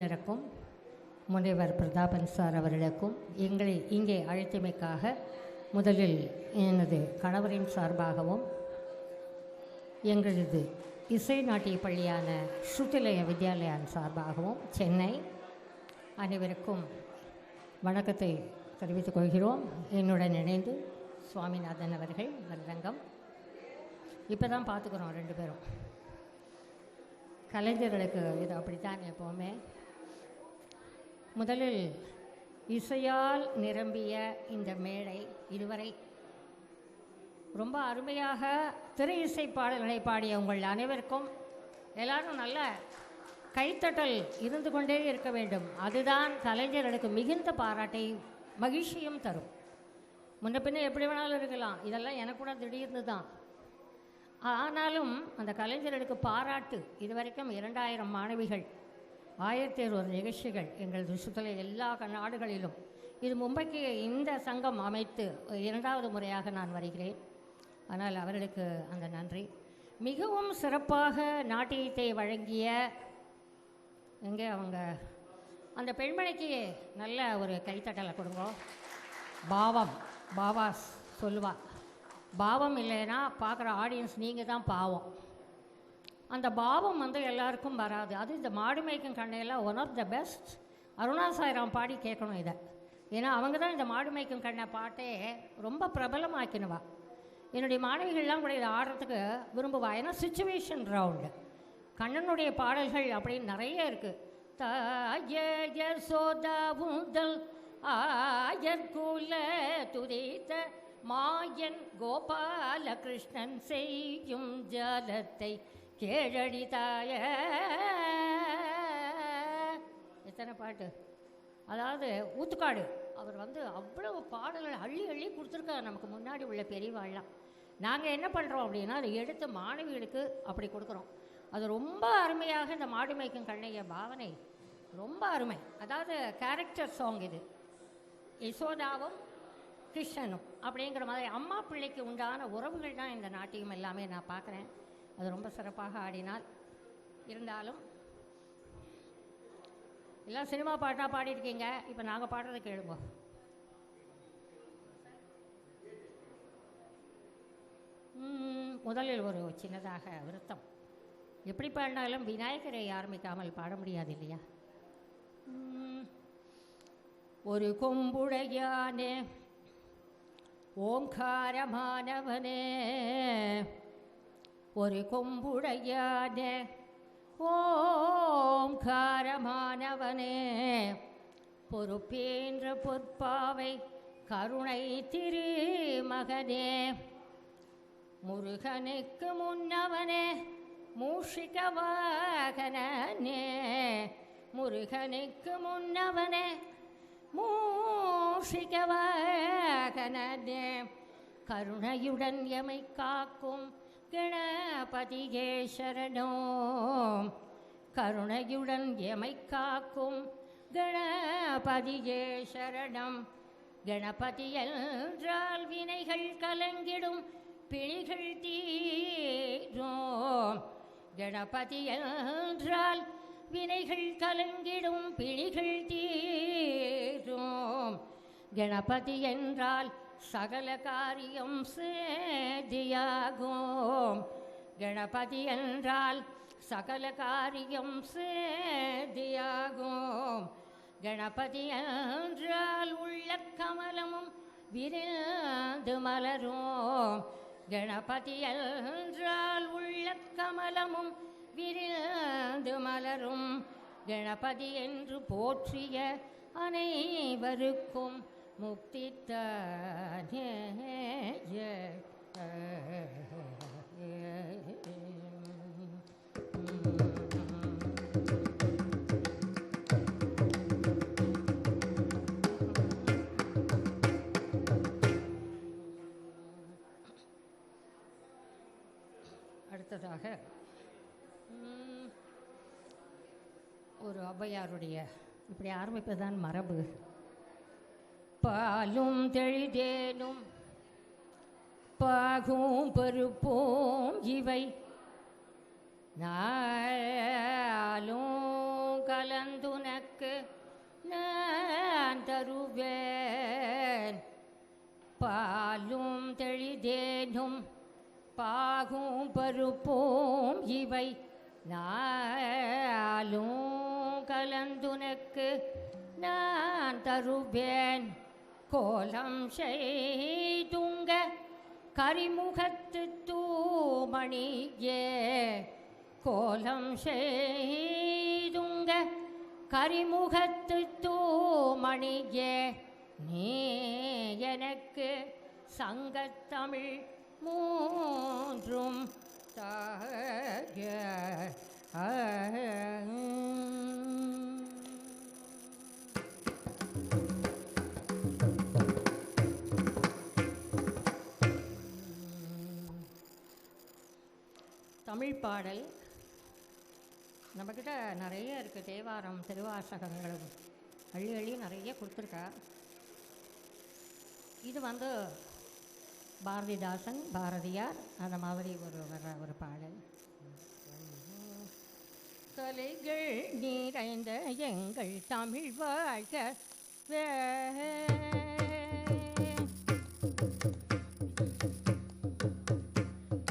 கலைஞருக்கும் முனைவர் பிரதாபன் சார் அவர்களுக்கும் எங்களை இங்கே அழைத்தமைக்காக முதலில் எனது கணவரின் சார்பாகவும் எங்களது இசை நாட்டிய பள்ளியான ஸ்ருதிலய வித்யாலயான் சார்பாகவும் சென்னை அனைவருக்கும் வணக்கத்தை தெரிவித்துக் கொள்கிறோம். என்னுடன் இணைந்து சுவாமிநாதன் அவர்கள் மருதங்கம். இப்போ தான் பார்த்துக்குறோம் ரெண்டு பேரும். கலைஞர்களுக்கு இது அப்படித்தான் எப்போவுமே. முதலில் இசையால் நிரம்பிய இந்த மேடை இதுவரை ரொம்ப அருமையாக திரை இசை பாடல்களை பாடிய உங்கள் அனைவருக்கும் எல்லாரும் நல்ல கைத்தட்டல் இருந்து கொண்டே இருக்க வேண்டும். அதுதான் கலைஞர்களுக்கு மிகுந்த பாராட்டை மகிழ்ச்சியும் தரும். முன்ன பின்ன எப்படி வேணாலும் இருக்கலாம், இதெல்லாம் எனக்கு கூட திடீர்னு தான். ஆனாலும் அந்த கலைஞர்களுக்கு பாராட்டு. இதுவரைக்கும் 2000 மாணவிகள் 1001 நிகழ்ச்சிகள் எங்கள் சுற்றுலா எல்லா நாடுகளிலும். இது மும்பைக்கு இந்த சங்கம் அமைத்து 2வது முறையாக நான் வருகிறேன். ஆனால் அவர்களுக்கு அந்த நன்றி. மிகவும் சிறப்பாக நாட்டியத்தை வழங்கிய எங்கே அவங்க அந்த பெண்மணிக்கு நல்ல ஒரு கைத்தட்டலை கொடுங்க. பாவாஸ் சொல்லுவா. பாவம் இல்லைன்னா பார்க்குற ஆடியன்ஸ் நீங்கள் தான் பாவம். அந்த பாவம் எல்லாருக்கும் வராது. அது இந்த மாடு மேய்க்கும் கண்ணையெல்லாம் one of the best. Aruna Sairam பாடி கேட்கணும் இதை. ஏன்னா அவங்க தான் இந்த மாடு மேய்க்கும் கண்ணை பாட்டே ரொம்ப பிரபலமாக்கினவா. என்னுடைய மாணவிகள்லாம் கூட இதை ஆடுறதுக்கு விரும்புவா. ஏன்னா சிச்சுவேஷன் ரவுண்டு கண்ணனுடைய பாடல்கள் அப்படின்னு நிறைய இருக்குது. தாய சோதாவுதல் ஆயர்குல துதித்த மாயன் கோபால கிருஷ்ணன் செய்யும் ஜலத்தை கேழடி தாய. எத்தனை பாட்டு! அதாவது ஊத்துக்காடு அவர் அவ்வளவு பாடல்கள் அள்ளி அள்ளி கொடுத்துருக்காரு நமக்கு முன்னாடி உள்ள பெரியவாள்லாம். நாங்கள் என்ன பண்ணுறோம் அப்படின்னா அதை எடுத்து மாணவிகளுக்கு அப்படி கொடுக்குறோம். அது ரொம்ப அருமையாக இந்த மாடு மேய்க்கும் கண்ணைய பாவனை ரொம்ப அருமை. அதாவது கேரக்டர் சாங் இது. யசோதாவும் கிருஷ்ணனும் அப்படிங்கிற மாதிரி அம்மா பிள்ளைக்கு உண்டான உறவுகள் தான் இந்த நாட்டியம் எல்லாமே நான் பார்க்குறேன். அது ரொம்ப சிறப்பாக ஆடினால். இருந்தாலும் எல்லாம் சினிமா பாட்டாக பாடிட்டுருக்கீங்க. இப்போ நாங்கள் பாடுறதை கேளுங்க. முதலில் ஒரு சின்னதாக விருத்தம். எப்படி பாடினாலும் விநாயகரை ஆரம்பிக்காமல் பாட முடியாது இல்லையா? ஒரு கொம்புடையானே ஓங்காரமானவனே, ஒரு கொம்புடையானே ஓங்காரமானவனே, பொறுப்பேன்ற பொற்பாவை கருணை திருமகனே, முருகனுக்கு முன்னவனே மூஷிகவாகனே, முருகனுக்கு முன்னவனே மூஷிகவாகனே, கருணையுடன் எமை காக்கும் கணபதியே சரணோ, கருணையுடன் எமை காக்கும் கணபதியே சரணம். கணபதி என்றால் வினைகள் கலங்கிடும் பிணிகள் தீரும். கணபதி என்றால் வினைகள் கலங்கிடும் பிணிகள் தீரும். கணபதி என்றால் சகல காரியம் சேதியாகும். கணபதி என்றால் சகல காரியம் சேதியாகும். கணபதி என்றால் உள்ள கமலமும் விரிந்து மலரும். கணபதி என்றால் உள்ள கமலமும் விரிந்து மலரும். கணபதி என்று போற்றிய அனைவருக்கும் முக்தி தானே. அடுத்ததாக ஒரு ஔவையாருடைய இப்படி ஆரம்பிப்பதுதான் மரபு. பாலும் தெளிதேனும் பாகும் பருப்போம் இவை நாளும் கலந்துன நான் தருவேன். பாலும் தெளிதேனும் பாகும் பருப்பும் இவை நாளும் கலந்துனக்கு நான் தருவேன். கோலம் செய்துங்க கரிமுகத்து தூமணியே, கோலம் செய்துங்க கரிமுகத்து தூமணியே, நீ எனக்கு சங்கத்தமிழ் மூன்றும் தாய. தமிழ் பாடல் நம்மக்கிட்ட நிறைய இருக்குது. தேவாரம் திருவாசகங்களும் அள்ளி அள்ளி நிறைய கொடுத்துருக்கா. இது பாரதிதாசன், பாரதியார் அந்த மாதிரி ஒரு பாடல். கலைகள் நிறைந்த எங்கள் தமிழ் வாழ்க,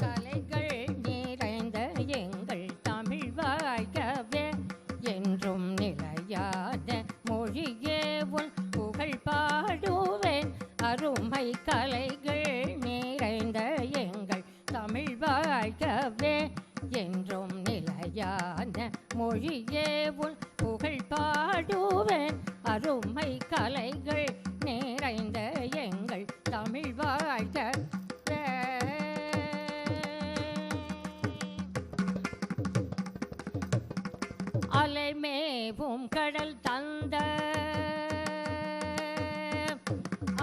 கலைகள் நிறைந்த எங்கள் தமிழ் வாழ்கவே, என்றும் நிலையாத மொழியே உன் புகழ் பாடுவேன். அருமை கலைகள் நிறைந்த எங்கள் தமிழ் வாழ்கவே, என்றும் நிலையான மொழியே உன் புகழ் பாடுவேன். அருமை கலைகள் நிறைந்த எங்கள் தமிழ் வாழ்கவே. அலைமேவும் கடல் தந்த,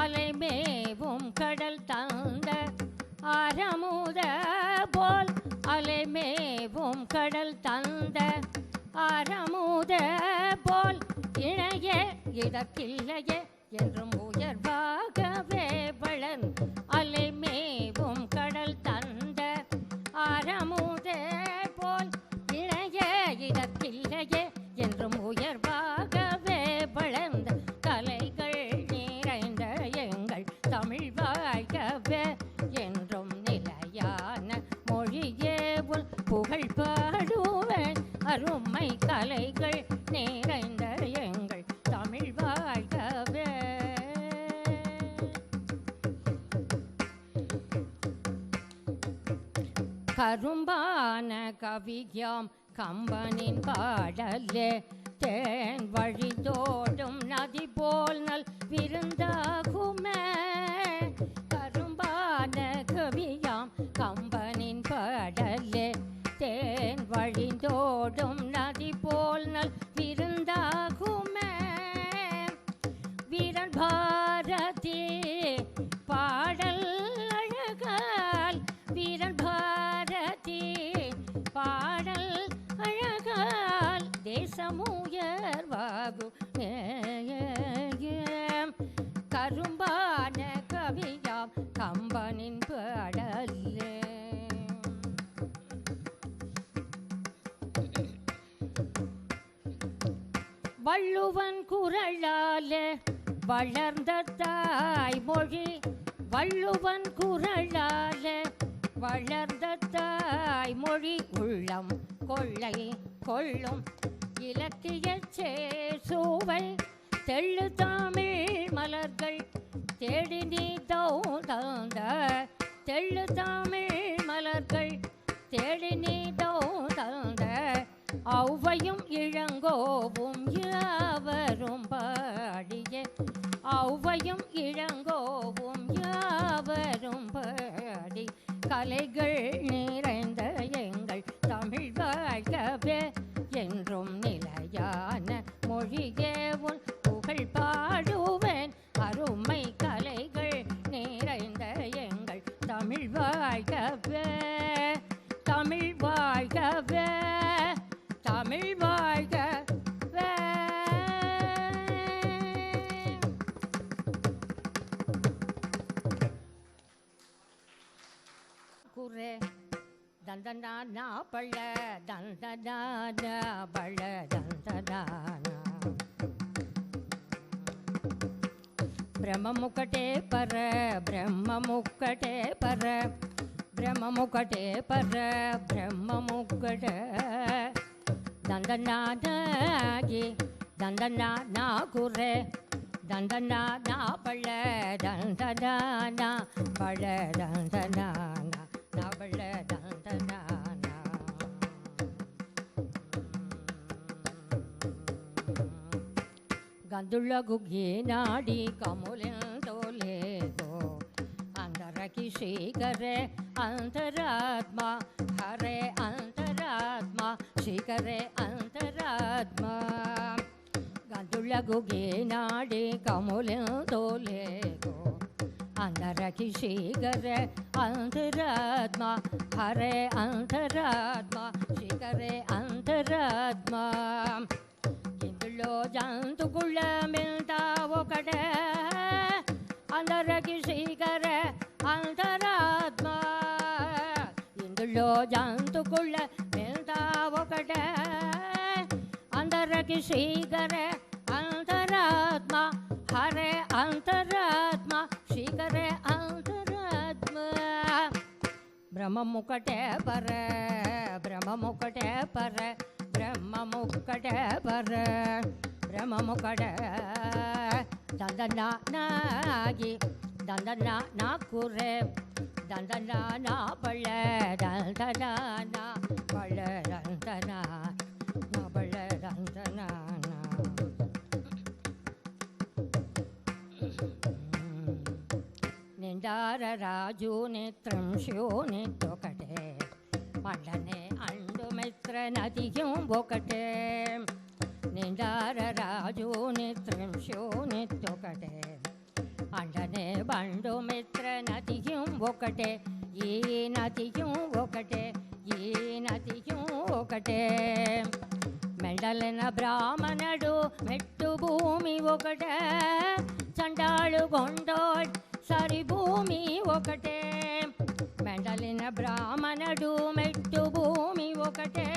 அலைமேவும் கடல் தந்த ஆரமுத போல், அலைமேவும் கடல் தந்த ஆரமுத போல், இணைய இதற்கில்லையே என்றும் உயர்வாகவே வளன். அலைமேவும் கடல் தந்த ஆரமுத போல், இணைய இதற்கில்லையே என்றும் உயர்வாகவே வளர்ந்த கலைகள் நிறைந்த எங்கள் தமிழ் வாழ்கவே, என்றும் நிலையான மொழியே உன் புகழ் பாடுவேன். அருமை கலைகள் நிறைந்த எங்கள் தமிழ் வாழ்கவே. கரும்பான கவியாம் கம்பனின் பாடலே, தேன் வழிதோடும் நதி போல் நல் விருந்தாகுமே. கரும்பான கவியாம் கம்பனின் பாடலே, தேன் வழிதோடும் நதி போல் நல் விருந்தாகுமே. வீரன் பாரதி பாடல் அழகால், வீரன் பாரதி பாடல் அழகால், தேசமுயர்வாகு கரும்பான கவியாம் கம்பனின் பாடலே. வள்ளுவன் குரலாலே வளர்ந்த தாய்மொழி, வள்ளுவன் குரலாலே வளர்ந்த தாய்மொழி, உள்ளம் கொள்ளை கொள்ளும் இலக்கிய சேசுவை, தெள்ளு தமிழ் மலர்கள் தேடி நீ தந்த, தெள்ளு தமிழ் மலர்கள் தேடி நீ தந்த, ஔவையும் இளங்கோவும் யாவரும் பாடிய, ஔவையும் இளங்கோவும் யாவரும் பாடி, கலைகள் நிறைந்த எங்கள் தமிழ் வாழ்கவே, என்றும் நிலையான மொழியே உன் புகழ் பாடுவேன். அருமை கலைகள் நிறைந்த எங்கள் தமிழ் வாழ்கவே, தமிழ் வாழ்கவே, தமிழ் வாழ்கவே. குரே தந்தனா பள்ள தந்தனா பள்ள தந்தனா, ಬ್ರಹ್ಮ ಮುಕಟೆ ಪರ ಬ್ರಹ್ಮ ಮುಕಟೆ ಪರ ಬ್ರಹ್ಮ ಮುಕಟೆ ಪರ ಬ್ರಹ್ಮ ಮುಕಟ ದಂದನಾಗಿ ದಂದನ ಕುರೆ ದಂದನ ಬಳ್ಳ ದಂದನ ಬಳ ದಂದನ ಬಳ್ಳ ದಂದನ ಗಂದುಳ್ಳ ಗುಗ್ಗಿ ನಾಡಿ ಕಮುಲೆಂದೋಲೇಗೋ ಅಂದರಕಿ ಶ್ರೀಕರೆ ಅಂತರಾತ್ಮ ಹರೆ ಅಂತರಾತ್ಮ ಶ್ರೀಕರೆ ಅಂತರಾತ್ಮ ಗಂದುಳ್ಳ ಗುಗ್ಗಿ ನಾಡಿ ಕಮುಲೆಂದೋಲೇಗೋ ಅಂದರಕಿ ಶ್ರೀಕರೆ ಅಂತರಾತ್ಮ ಹರೆ ಅಂತರಾತ್ಮ ಶ್ರೀಕರೆ ಅಂತರಾತ್ಮ ఇందులో జంతుకుళ్ళ మిల్తా ఒకటే అందరికి శ్రీకర అంతరాత్మ ఇందులో జంతుకుళ్ళ మిల్తా ఒకటే అందరికి శ్రీకర అంతరాత్మ హరే అంతరాత్మ శ్రీకర అంతరాత్మ బ్రహ్మ ముకటే పర బ్రహ్మ ముకటే పర ಬ್ರಹ್ಮ ಮುಕಟ ಪರ ಬ್ರಹ್ಮ ಮುಕಟ ದಂದನಾಗಿ ದಂದನ ಕುರೆ ದಂದನ ಬಳ್ಳ ದಂದನ ಬಳ್ಳ ದಂದನ ಬಳ್ಳ ದಂದನ నిండార రాజు నేత్రం శివోనితొకటే పండనే అండు మిత్ర నదియం ఒకటే నిండార రాజు నేత్రం శివోనితొకటే అండనే బండు మిత్ర నదియం ఒకటే ఈ నదియం ఒకటే ఈ నదియం ఒకటే మెండలిన బ్రాహ్మణుడు మెట్టు భూమి ఒకటే చండాళు గొండోళ్ సరి భూమి ఒకటే మెండలిన బ్రాహ్మణుడు మెట్టు భూమి ఒకటే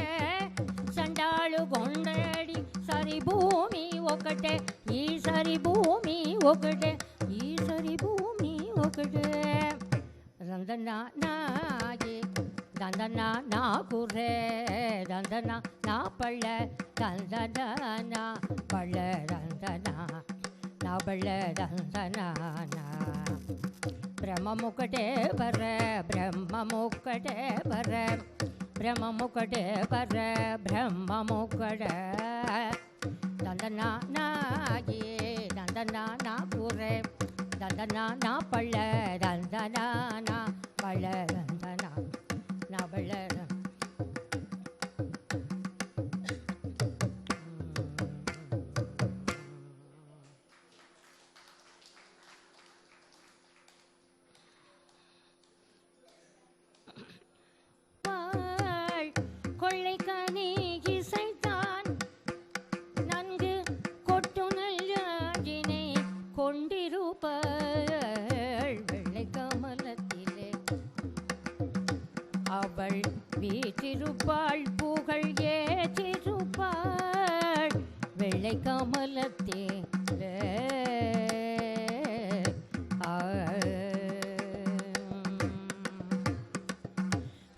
చండాళు గొండేడి సరి భూమి ఒకటే ఈ సరి భూమి ఒకటే ఈ సరి భూమి ఒకటే దందనాగి దందన నా కురే దందన నా పళ్ళ దందన పళ్ళ దందన నా బళ్ళ దందన ಬ್ರಹ್ಮ ಮುಕಟೆ ಪರ ಬ್ರಹ್ಮ ಮುಕಟೆ ಪರ ಬ್ರಹ್ಮ ಮುಕಟೆ ಪರ ಬ್ರಹ್ಮ ಮುಕಟ ದಂದನಾಗಿ ದಂದನ ಕುರೆ ದಂದನ ಪಳ್ಳ ದಂದನ ಪಳ್ಳ ದಂದನ ನ ಬಳ್ಳ அவள் வீற்றிருப்பாள் புகழ் ஏற்றிருப்பாள் வெள்ளை கமலத்திலே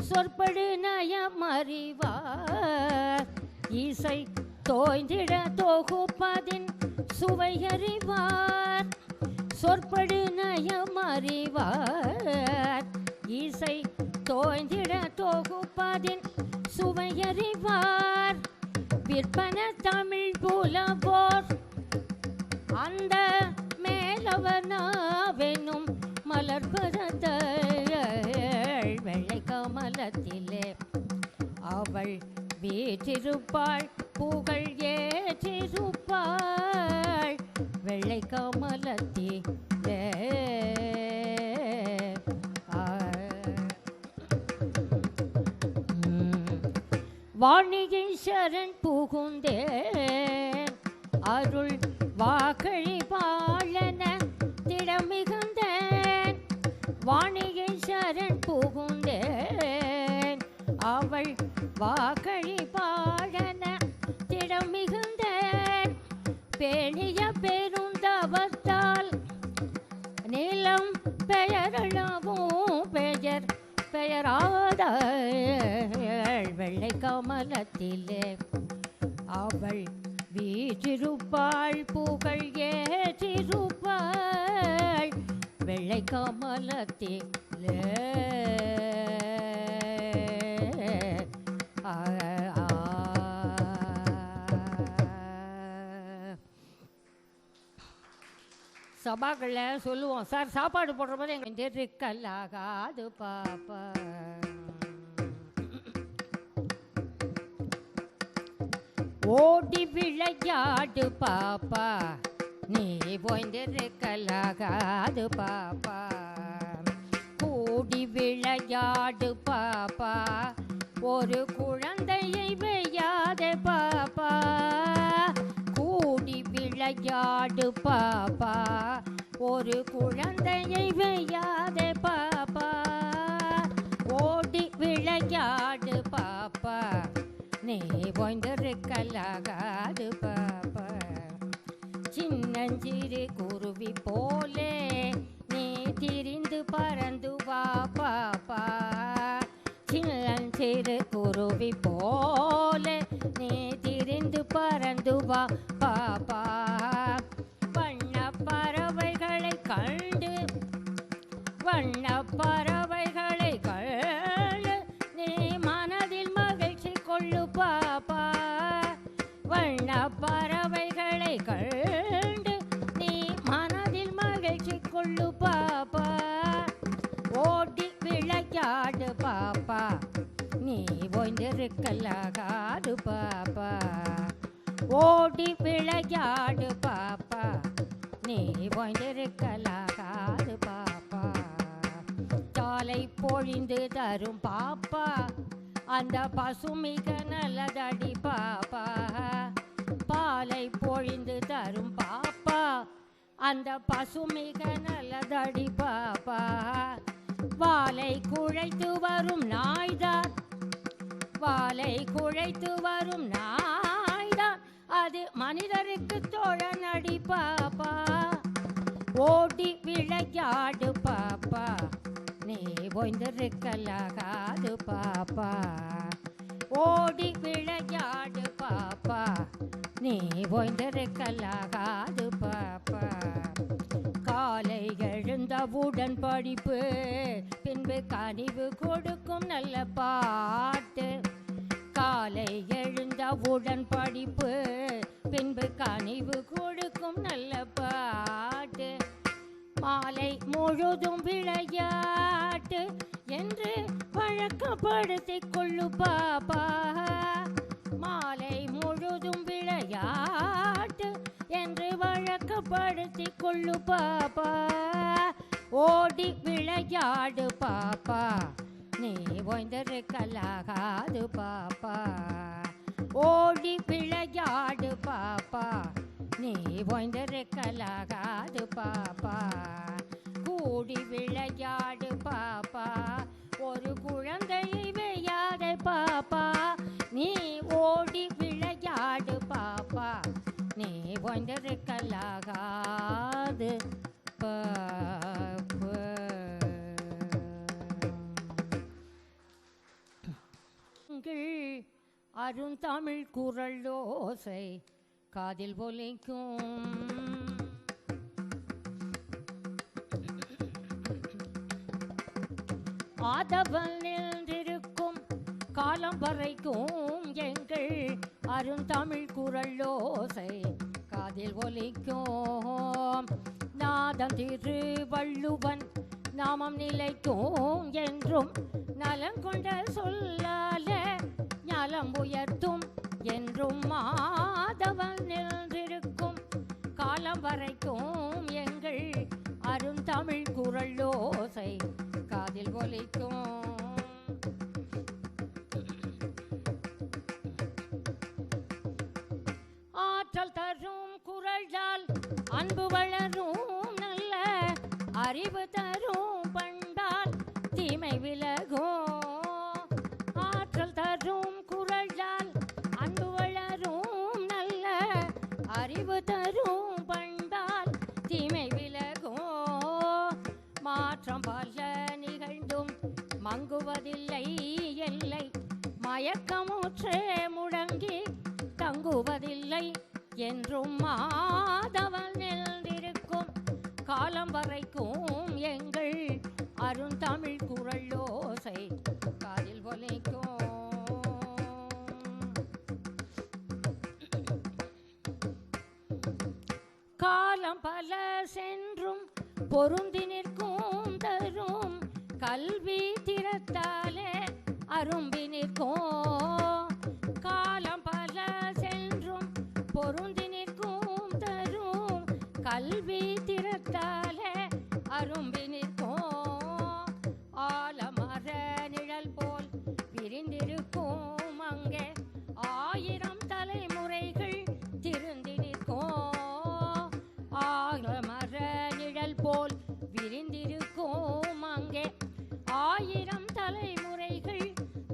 சொற்படு நயமறிவார் இசை தோய்ந்திட தொகுப்பதின் சுவையறிவார் சொற்படு நயமறிவார் இசை தோய்ந்திட தொகுப்பதின் சுவையறிவார் விற்பன தமிழ் புலவோர் அந்த மேலவனாவெனும் மலர்பரத வெள்ளை கமலத்திலே அவள் வீற்றிருப்பாள் புகழ் ஏற்றிருப்பாள் வெள்ளை கமலத்திலே வாணிகை சரண் புகுந்தேன் அருள் வாகழி பாழன திடமிகுந்தேன் வாணிகை சரண் புகுந்தேன் அவள் வாகழி பாழன திடமிகுந்தேன் பேணிய பெருந்தவத்தால் இளம் பெயரளவும் பெயராத வெள்ளை கமலத்திலே அவள் வீற்றிருப்பாள் புகழ் ஏற்றிருப்பாள் வெள்ளை கமலத்திலே. சபாக்களில் சொல்லுவோம், சார் சாப்பாடு போடுற போது எங்கள் இருக்கல்லாகாது பாப்பா. ஓடி விளையாடு பாப்பா, நீ போய்ந்திருக்கல்லாகாது பாப்பா. கூடி விளையாடு பாப்பா, ஒரு குழந்தையை வெய்யாதே பாப்பா. கூடி விளையாடு பாப்பா, ஒரு குழந்தையை வெய்யாதே பாப்பா. ஓடி விளையாடு பாப்பா, நீ போய்ந்திருக்கல்லாகாது பாப்பா. சின்னஞ்சிறு குருவி போலே நீ திரிந்து பறந்து வா பாப்பா. சின்னஞ்சிறு குருவி போலே நீ திரிந்து பறந்து வா பாப்பா. வண்ண பறவைகளை கண்டு வண்ண பறவைகளை கண்டு நீ மனதில் மகிழ்ச்சி கொள்ளு பாப்பா. வண்ண பறவைகளை கண்டு நீ மனதில் மகிழ்ச்சி கொள்ளு பாப்பா. ஓடி விளையாடு பாப்பா, நீ ஓய்ந்திருக்கல்லாகாது பாப்பா. ஓடி விளையாடு பாப்பா, நீ ஓய்ந்திருக்கல்லாகாது பாப்பா. சாலை பொழிந்து தரும் பாப்பா, அந்த பசுமிக நல்லதடி பாப்பா. பாலை பொழிந்து தரும் பாப்பா, அந்த பசுமிக நல்லதடி பாப்பா. வாலை குழைத்து வரும் நாய்தான், வாலை குழைத்து வரும் நாய்தான், அது மனிதருக்கு தோழனடி பாப்பா. ஓடி விளையாடு பாப்பா, நீ ஓய்ந்திருக்கல்லாகாது பாப்பா. ஓடி விளையாடு பாப்பா, நீ ஓய்ந்திருக்கல்லாகாது பாப்பா. காலை எழுந்தவுடன் படிப்பு, பின்பு கனிவு கொடுக்கும் நல்ல பாட்டு. காலை எழுந்தவுடன் படிப்பு, பின்பு கனிவு கொடுக்கும் நல்ல பாட்டு. மாலை முழுதும் விளையாட்டு என்று வழக்கப்படுத்திக் கொள்ளு பாப்பா. மாலை முழுதும் விளையாட்டு என்று வழக்கப்படுத்திக் கொள்ளு பாப்பா. ஓடி விளையாடு பாப்பா, நீ ஓய்ந்திருக்கல்லாகாது பாப்பா. ஓடி விளையாடு பாப்பா, நீ ஓய்ந்திருக்கல்லாகாது பாப்பா. கூடி விளையாடு பாப்பா, ஒரு குழந்தையை வெய்யாதே பாப்பா. நீ ஓடி விளையாடு பாப்பா, நீ ஓய்ந்திருக்கல்லாகாது பாப்பா. அருந்தமிழ் குரல் ஓசை காதில் ஒலிக்கும். ஆதவன் நின்றிருக்கும் காலம் வரைக்கும் எங்கள் அருந்தமிழ் குரல் ஓசை காதில் ஒலிக்கும். நாதம் திருவள்ளுவன் நாமம் நிலைக்கும் என்றும், நலங்கொண்ட சொல்லால ஞாலம் உயர்த்தும் என்றும். மாதவன் நின்றிருக்கும் காலம் வரைக்கும் எங்கள் அருந்தமிழ் குரல் ஓசை காதில் ஒலிக்கும். ஆற்றல் தரும் குரலால் அன்பு வளரும், நல்ல அறிவு தரும் பண்பால் தீமை விலகும். ஆற்றல் தரும் குரலால் அன்பு வளரும், நல்ல அறிவு தரும் பண்பால் தீமை விலகும். மயக்கமுற்றே முழங்கி தங்குவதில்லை என்றும் மாதவன் எழுந்திருக்கும் காலம் வரைக்கும் எங்கள் அருந்தமிழ் குரலோசை காதில் ஒலிக்கும். காலம் பல சென்றும் பொருந்தி நிற்கும் தரும் கல்வி திறத்தாலே அரும்பி நிற்கும். காலம் பல சென்றும் பொருந்தி நிற்கும் தரும் கல்வி திறத்தாலே அரும்பி நிற்கும். ஆலமர நிழல் போல் விரிந்திருக்கும் அங்கே ஆயிரம் தலைமுறைகள் திருந்தி நிற்கும். ஆலமர நிழல் போல் விரிந்திருக்கும் அங்கே ஆயிரம் தலைமுறைகள்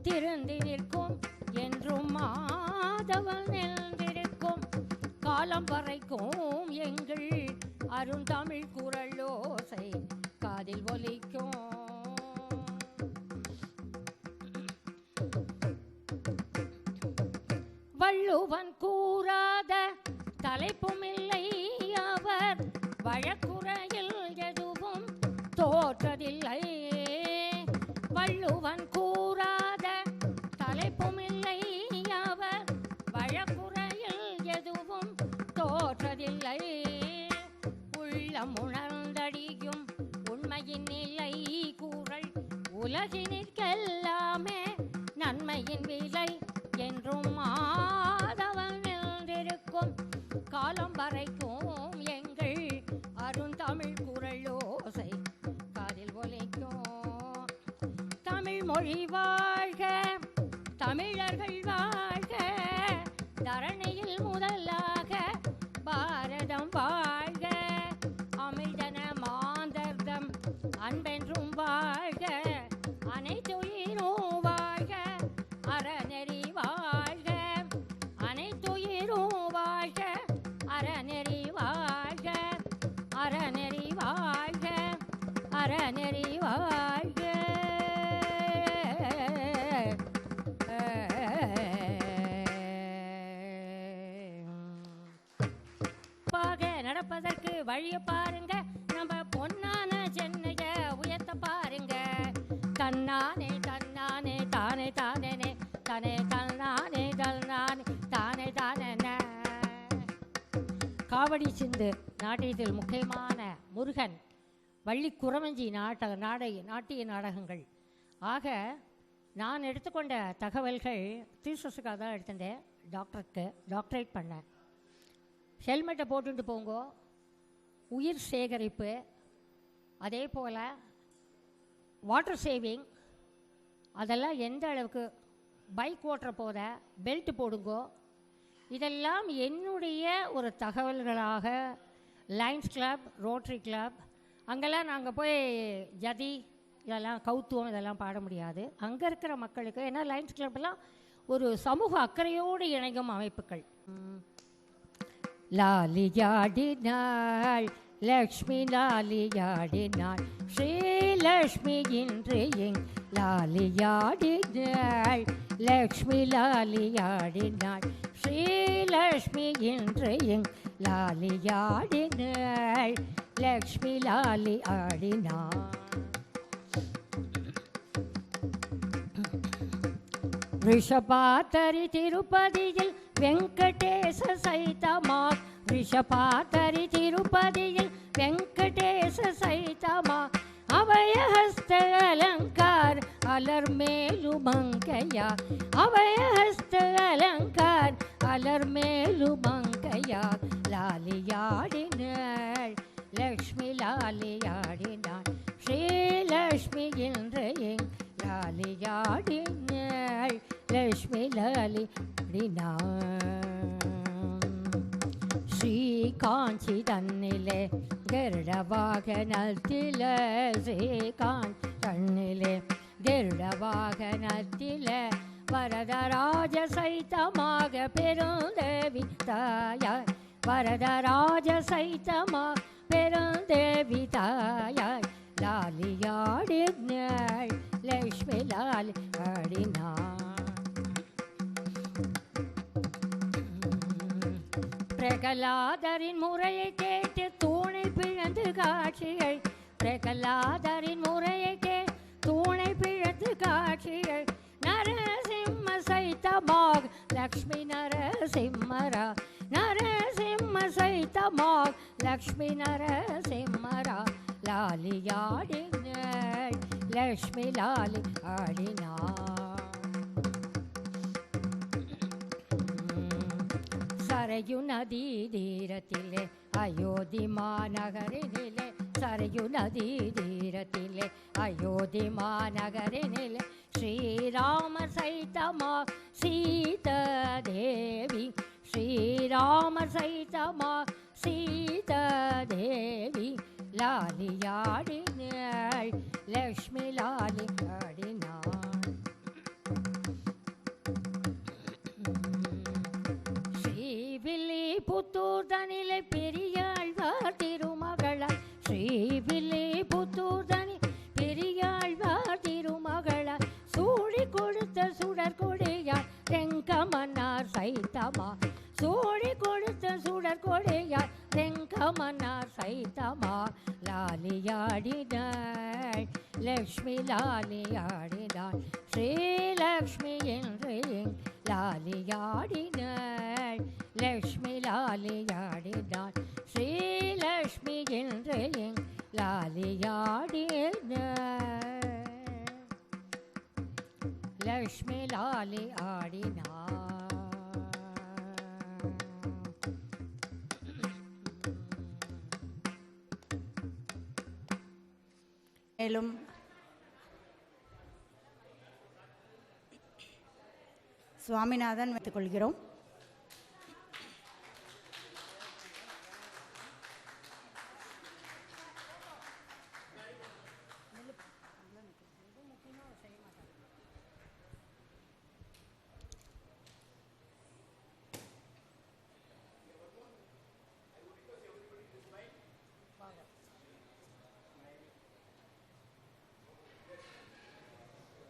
திருந்தி நிற்கும் என்றும் மாதவன் எழுந்திருக்கும் காலம் வரைக்கும் எங்கள் அருந்தமிழ் குரலோசை காதில் ஒலிக்கும். வள்ளுவன் கூறாத தலைப்பும் இல்லை அவர் வழக்குறையில் எதுவும் தோற்றதில்லை. வள்ளுவன் கூறாத தலைப்பும் இல்லை அவர் வழக்குறையில் எதுவும் தோற்றதில்லை. உள்ளம் உணர்ந்தடியும் உண்மையின் நிலை கூறல் உலகினிற்கெல்லாமே நன்மையின் விலை என்றும் மாதவன் எழுந்திருக்கும் காலம் வரைக்கும் எங்கள் அருந்தமிழ் குரலோசை காதில் ஒலிக்கும். தமிழ் மொழி வாழ்க, தமிழர்கள் வாழ்க, தரணியில் முதலாக பாரதம் வாழ்க. அமிழ்தன மாந்தர்தம் அன்பென்றும் வாழ்க, அனைத்துயிரும் வாழ்க, அறநெறி வாழ்க. அனைத்துயிரும் வாழ்க, அறநெறி வாழ்க, அறநெறி வாழ்க, அறநெறி வாழ்க. நடப்பதற்கு வழிய பாருங்க, நம்ம பொன்னான சென்னைய உயர்த்த பாருங்க. தன்னானே தன்னானே தானே தானே தானே தன்னானே தன்னானே தானே தானே. காவடி சிந்து நாட்டியத்தில் முக்கியமான முருகன், வள்ளி குறவஞ்சி நாட்டிய நாடகங்கள். ஆக நான் எடுத்துக்கொண்ட தகவல்கள் தீசஸுக்காக தான் எடுத்துட்டேன். டாக்டரேட் பண்ணேன். ஹெல்மெட்டை போட்டுட்டு போங்க, உயிர் சேகரிப்பு, அதே போல் வாட்டர் சேவிங், அதெல்லாம் எந்த அளவுக்கு பைக் ஓட்டுற போத பெல்ட் போடுங்கோ. இதெல்லாம் என்னுடைய ஒரு தகவல்களாக லயன்ஸ் கிளப், ரோட்டரி கிளப், அங்கெல்லாம் நாங்கள் போய் ஜதி இதெல்லாம் கௌத்துவம் இதெல்லாம் பாட முடியாது. அங்கே இருக்கிற மக்களுக்கு, ஏன்னா லயன்ஸ் கிளப்லாம் ஒரு சமூக அக்கறையோடு இணைக்கும் அமைப்புகள். லாலியாடினாள் லக்ஷ்மி, லாலியாடினாள் ஸ்ரீலக்ஷ்மி இன்று எங். லாலியாடினாள் லக்ஷ்மி, லாலியாடினாள் ஸ்ரீலக்ஷ்மி இன்று எங். லாலியாடினாள் லக்ஷ்மி, லாலி ஆடினாள். ரிஷபாத்தரி திருப்பதியில் வெங்கடேச சைதமா. ரிஷபாத்தரி திருப்பதியில் வெங்கடேச சைதமா. அபயஹஸ்த அலங்கார் அலர் மேலு மங்கையா. அபயஹஸ்த அலங்கார் அலர் மேலு மங்கையா. லாலியாடினாள் லக்ஷ்மி, லாலியாடினாள் ஸ்ரீலக்ஷ்மி இன்று எங். லாலியாடினாள் லக்ஷ்மி, லாலியாடினாள். ஸ்ரீகாஞ்சி தன்னிலே கருட வாகனத்திலே. ஸ்ரீகாஞ்சி தன்னிலே கருட வாகனத்திலே வரதராஜ சைத்தமாக பெருந்தேவி தாயாய். வரதராஜ சைத்தமாக பெருந்தேவி தாயாய். லாலியாடினாள் லக்ஷ்மி, லாலியாடினாள். பிரகலாதரின் முறையை கேட்டு தூணை பிழந்து காட்சிகள், பிரகலாதரின் முறையை கேட்டு தூணை பிழந்து காட்சிகள், நரசிம்ம சைத்தமாக லக்ஷ்மி நரசிம்மரா, நரசிம்ம சைத்தமாக லக்ஷ்மி நரசிம்மரா, லாலியாடினாள் லக்ஷ்மி லாலி ஆடினாள். சரையு நதி தீரத்திலே அயோத்தி மாநகரினிலே, சரையு நதி தீரத்திலே அயோத்தி மாநகரினிலே, ஸ்ரீராமர் சைத்தமா சீதேவி, ஸ்ரீராமர் சைத்தமா சீதேவி, லாலியாடினாள் லக்ஷ்மி லாலி ஆடினாள். ஸ்ரீவில்லி புத்தூர் தனிலை பெரியாழ்வார் திருமகளார், ஸ்ரீவில்லி புத்தூர் தனி பெரியாழ்வார் திருமகளார், சூழி கொடுத்த சுடர் கொடையார் ரெங்கமன்னார் சைத்தமா, சூழி கொடுத்த சுடர் கொடையார் ரெங்கமன்னார் சைத்தமா, லாலியாடினாள் லக்ஷ்மி லாலியாடினாள், ஸ்ரீலக்ஷ்மி என்று லாலியாடினாள் லக்ஷ்மி லாலியாடினாள், ஸ்ரீலக்ஷ்மி என்று லாலியாடினாள் லக்ஷ்மி லாலி ஆடினாள். மேலும் சுவாமிநாதன் வைத்துக் கொள்கிறோம்.